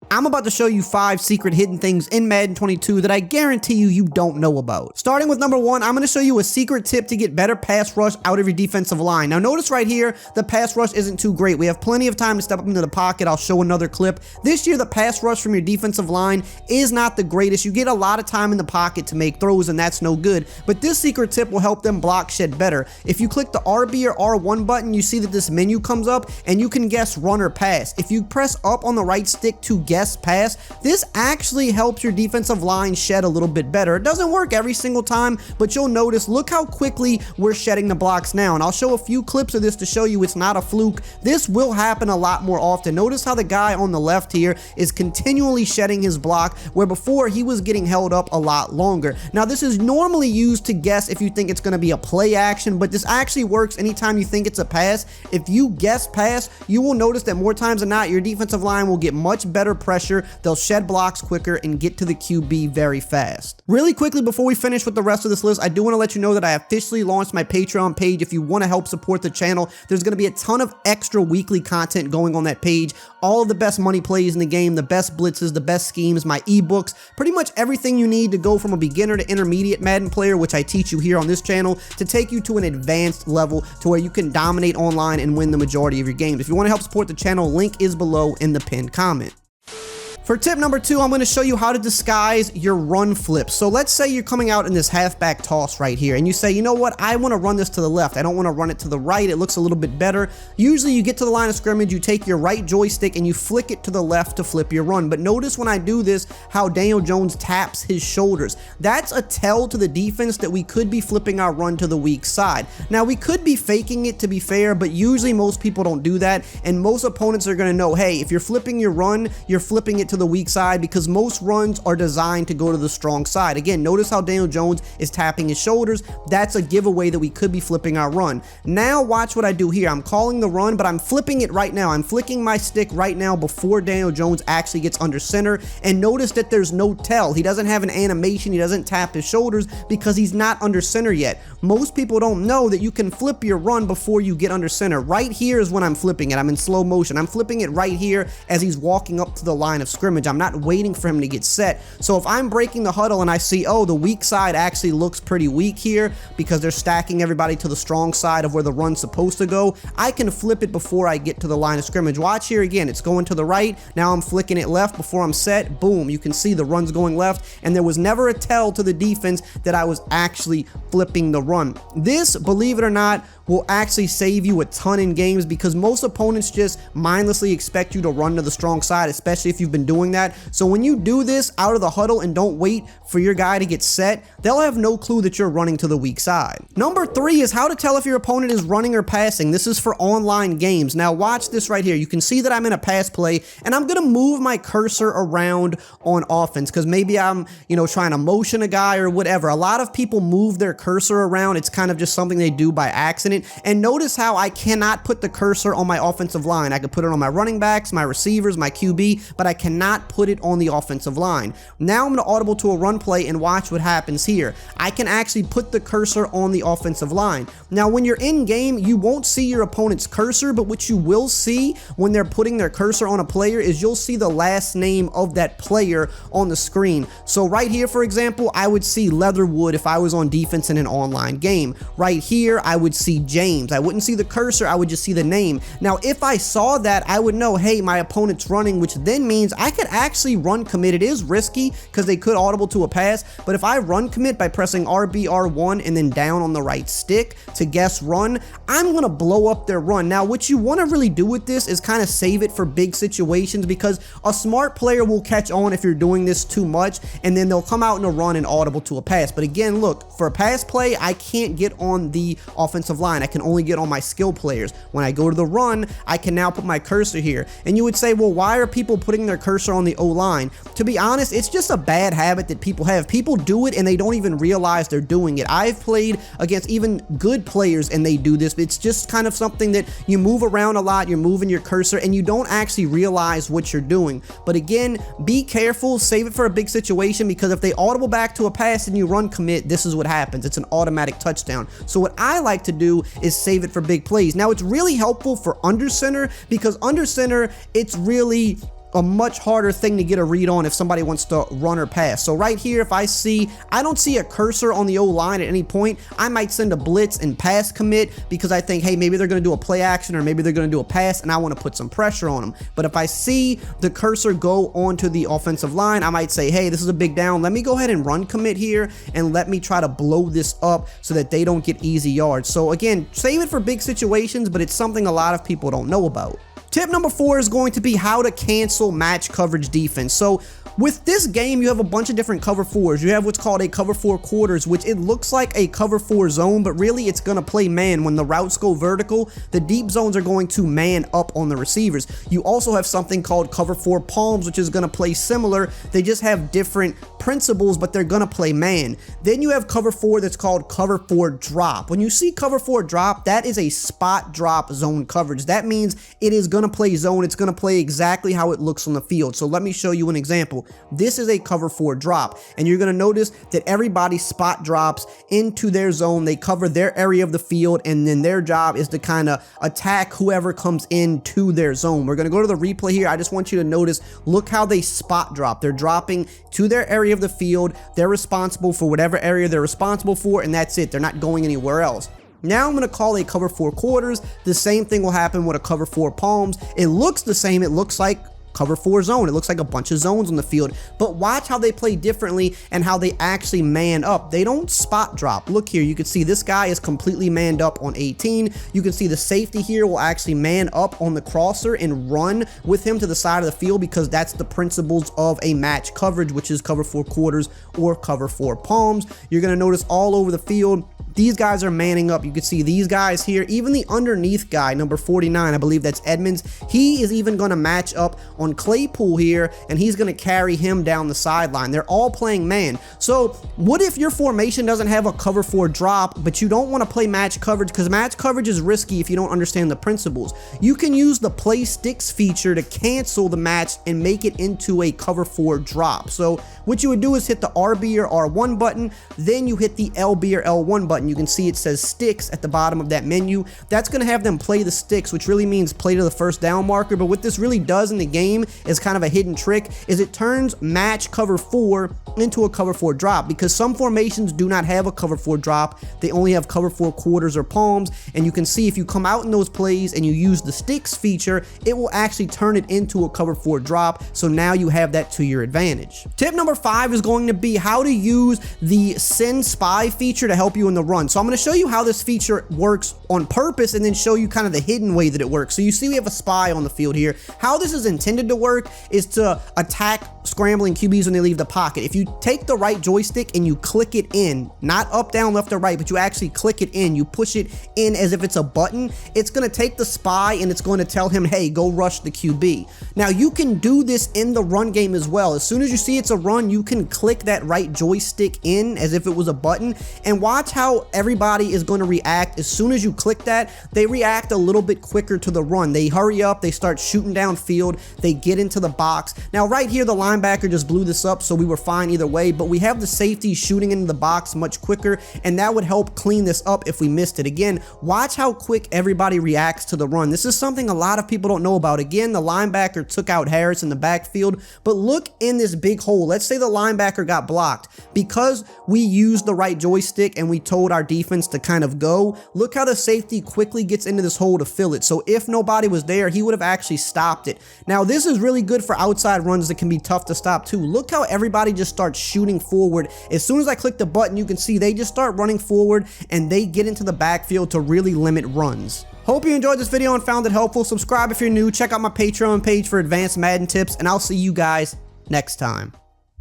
I'm about to show you 5 secret hidden things in Madden 22 that I guarantee you don't know about. Starting with number 1, I'm going to show you a secret tip to get better pass rush out of your defensive line. Now notice right here, the pass rush isn't too great. We have plenty of time to step up into the pocket. I'll show another clip. This year, the pass rush from your defensive line is not the greatest. You get a lot of time in the pocket to make throws, and that's no good. But this secret tip will help them block shed better. If you click the RB or R1 button, you see that this menu comes up, and you can guess run or pass. If you press up on the right stick to guess pass, this actually helps your defensive line shed a little bit better. It doesn't work every single time, but you'll notice, look how quickly we're shedding the blocks now. And I'll show a few clips of this to show you it's not a fluke. This will happen a lot more often. Notice how the guy on the left here is continually shedding his block, where before he was getting held up a lot longer. Now this is normally used to guess if you think it's going to be a play action, but this actually works anytime you think it's a pass. If you guess pass, you will notice that more times than not, your defensive line will get much better pressure. They'll shed blocks quicker and get to the QB very fast. Really quickly before we finish with the rest of this list, I do want to let you know that I officially launched my Patreon page. If you want to help support the channel, there's going to be a ton of extra weekly content going on that page. All of the best money plays in the game, the best blitzes, the best schemes, my ebooks, pretty much everything you need to go from a beginner to intermediate Madden player, which I teach you here on this channel, to take you to an advanced level to where you can dominate online and win the majority of your games. If you want to help support the channel, link is below in the pinned comment. For tip number 2, I'm going to show you how to disguise your run flips. So let's say you're coming out in this halfback toss right here, and you say, you know what, I want to run this to the left. I don't want to run it to the right. It looks a little bit better. Usually you get to the line of scrimmage, you take your right joystick and you flick it to the left to flip your run. But notice when I do this, how Daniel Jones taps his shoulders. That's a tell to the defense that we could be flipping our run to the weak side. Now we could be faking it, to be fair, but usually most people don't do that, and most opponents are going to know, hey, if you're flipping your run, you're flipping it to the weak side, because most runs are designed to go to the strong side. Again, notice how Daniel Jones is tapping his shoulders. That's a giveaway that we could be flipping our run. Now watch what I do here. I'm calling the run, but I'm flipping it right now. I'm flicking my stick right now before Daniel Jones actually gets under center, and notice that there's no tell. He doesn't have an animation. He doesn't tap his shoulders because he's not under center yet. Most people don't know that you can flip your run before you get under center. Right here is when I'm flipping it. I'm in slow motion. I'm flipping it right here as he's walking up to the line of scrimmage. I'm not waiting for him to get set. So if I'm breaking the huddle and I see, oh, the weak side actually looks pretty weak here because they're stacking everybody to the strong side of where the run's supposed to go, I can flip it before I get to the line of scrimmage. Watch here again. It's going to the right. Now I'm flicking it left before I'm set. Boom. You can see the run's going left, and there was never a tell to the defense that I was actually flipping the run. This, believe it or not, will actually save you a ton in games, because most opponents just mindlessly expect you to run to the strong side, especially if you've been doing that. So when you do this out of the huddle and don't wait for your guy to get set, they'll have no clue that you're running to the weak side. Number 3 is how to tell if your opponent is running or passing. This is for online games. Now watch this right here. You can see that I'm in a pass play, and I'm going to move my cursor around on offense because maybe I'm, trying to motion a guy or whatever. A lot of people move their cursor around. It's kind of just something they do by accident. And notice how I cannot put the cursor on my offensive line. I could put it on my running backs, my receivers, my QB, but I cannot put it on the offensive line. Now I'm going to audible to a run play and watch what happens here. I can actually put the cursor on the offensive line. Now when you're in game, you won't see your opponent's cursor, but what you will see when they're putting their cursor on a player is you'll see the last name of that player on the screen. So right here, for example, I would see Leatherwood if I was on defense in an online game. Right here, I would see James. I wouldn't see the cursor, I would just see the name. Now, if I saw that, I would know, hey, my opponent's running, which then means I could actually run commit. It is risky because they could audible to a pass, but if I run commit by pressing RB, R1, and then down on the right stick to guess run, I'm going to blow up their run. Now, what you want to really do with this is kind of save it for big situations, because a smart player will catch on if you're doing this too much, and then they'll come out in a run and audible to a pass. But again, look, for a pass play, I can't get on the offensive line. I can only get on my skill players. When I go to the run, I can now put my cursor here. And you would say, well, why are people putting their cursor on the O-line? To be honest, it's just a bad habit that people have. People do it and they don't even realize they're doing it. I've played against even good players and they do this. It's just kind of something that you move around a lot, you're moving your cursor, and you don't actually realize what you're doing. But again, be careful, save it for a big situation, because if they audible back to a pass and you run commit, this is what happens. It's an automatic touchdown. So what I like to do is save it for big plays. Now, it's really helpful for under center, because under center, it's really a much harder thing to get a read on if somebody wants to run or pass. So right here, if I don't see a cursor on the O-line at any point, I might send a blitz and pass commit because I think, hey, maybe they're going to do a play action or maybe they're going to do a pass and I want to put some pressure on them. But if I see the cursor go onto the offensive line, I might say, hey, this is a big down. Let me go ahead and run commit here and let me try to blow this up so that they don't get easy yards. So again, save it for big situations, but it's something a lot of people don't know about. Tip number 4 is going to be how to cancel match coverage defense. So with this game, you have a bunch of different cover 4s. You have what's called a cover 4 quarters, which it looks like a cover 4 zone, but really it's going to play man. When the routes go vertical, the deep zones are going to man up on the receivers. You also have something called cover 4 palms, which is going to play similar. They just have different principles, but they're going to play man. Then you have cover 4 that's called cover 4 drop. When you see cover 4 drop, that is a spot drop zone coverage. That means it is going to play zone. It's going to play exactly how it looks on the field. So let me show you an example. This is a cover 4 drop, and you're going to notice that everybody spot drops into their zone. They cover their area of the field, and then their job is to kind of attack whoever comes into their zone. We're going to go to the replay here. I just want you to notice, look how they spot drop. They're dropping to their area of the field. They're responsible for whatever area they're responsible for, and that's it. They're not going anywhere else. Now I'm going to call a cover 4 quarters. The same thing will happen with a cover 4 palms. It looks the same. It looks like cover 4 zone. It looks like a bunch of zones on the field, but watch how they play differently and how they actually man up. They don't spot drop. Look here, you can see this guy is completely manned up on 18. You can see the safety here will actually man up on the crosser and run with him to the side of the field because that's the principles of a match coverage, which is cover 4 quarters or cover 4 palms. You're going to notice all over the field, these guys are manning up. You can see these guys here, even the underneath guy, number 49, I believe that's Edmonds. He is even going to match up on Claypool here, and he's going to carry him down the sideline. They're all playing man. So what if your formation doesn't have a cover 4 drop, but you don't want to play match coverage because match coverage is risky if you don't understand the principles? You can use the play sticks feature to cancel the match and make it into a cover 4 drop. So what you would do is hit the RB or R1 button, then you hit the LB or L1 button. You can see it says sticks at the bottom of that menu. That's going to have them play the sticks, which really means play to the first down marker. But what this really does in the game is kind of a hidden trick, is it turns match cover 4 into a cover 4 drop, because some formations do not have a cover 4 drop. They only have cover 4 quarters or palms, and you can see if you come out in those plays and you use the sticks feature, it will actually turn it into a cover 4 drop. So now you have that to your advantage. Tip number 5 is going to be how to use the send spy feature to help you in the run. So I'm going to show you how this feature works on purpose and then show you kind of the hidden way that it works. So you see we have a spy on the field here. How this is intended to work is to attack scrambling QBs when they leave the pocket. If you take the right joystick and you click it in, not up, down, left, or right, but you actually click it in, you push it in as if it's a button, it's going to take the spy and it's going to tell him, hey, go rush the QB. Now you can do this in the run game as well. As soon as you see it's a run, you can click that right joystick in as if it was a button, and watch how everybody is going to react. As soon as you click that, they react a little bit quicker to the run. They hurry up, they start shooting downfield, they get into the box. Now right here, the linebacker just blew this up, so we were fine either way, but we have the safety shooting into the box much quicker, and that would help clean this up if we missed it. Again, watch how quick everybody reacts to the run. This is something a lot of people don't know about. Again, the linebacker took out Harris in the backfield, but look in this big hole. Let's say the linebacker got blocked. Because we used the right joystick and we told our defense to kind of go, look how the safety quickly gets into this hole to fill it. So if nobody was there, he would have actually stopped it. Now this is really good for outside runs that can be tough to stop too. Look how everybody just starts shooting forward. As soon as I click the button, you can see they just start running forward and they get into the backfield to really limit runs. Hope you enjoyed this video and found it helpful. Subscribe if you're new. Check out my Patreon page for advanced Madden tips, and I'll see you guys next time.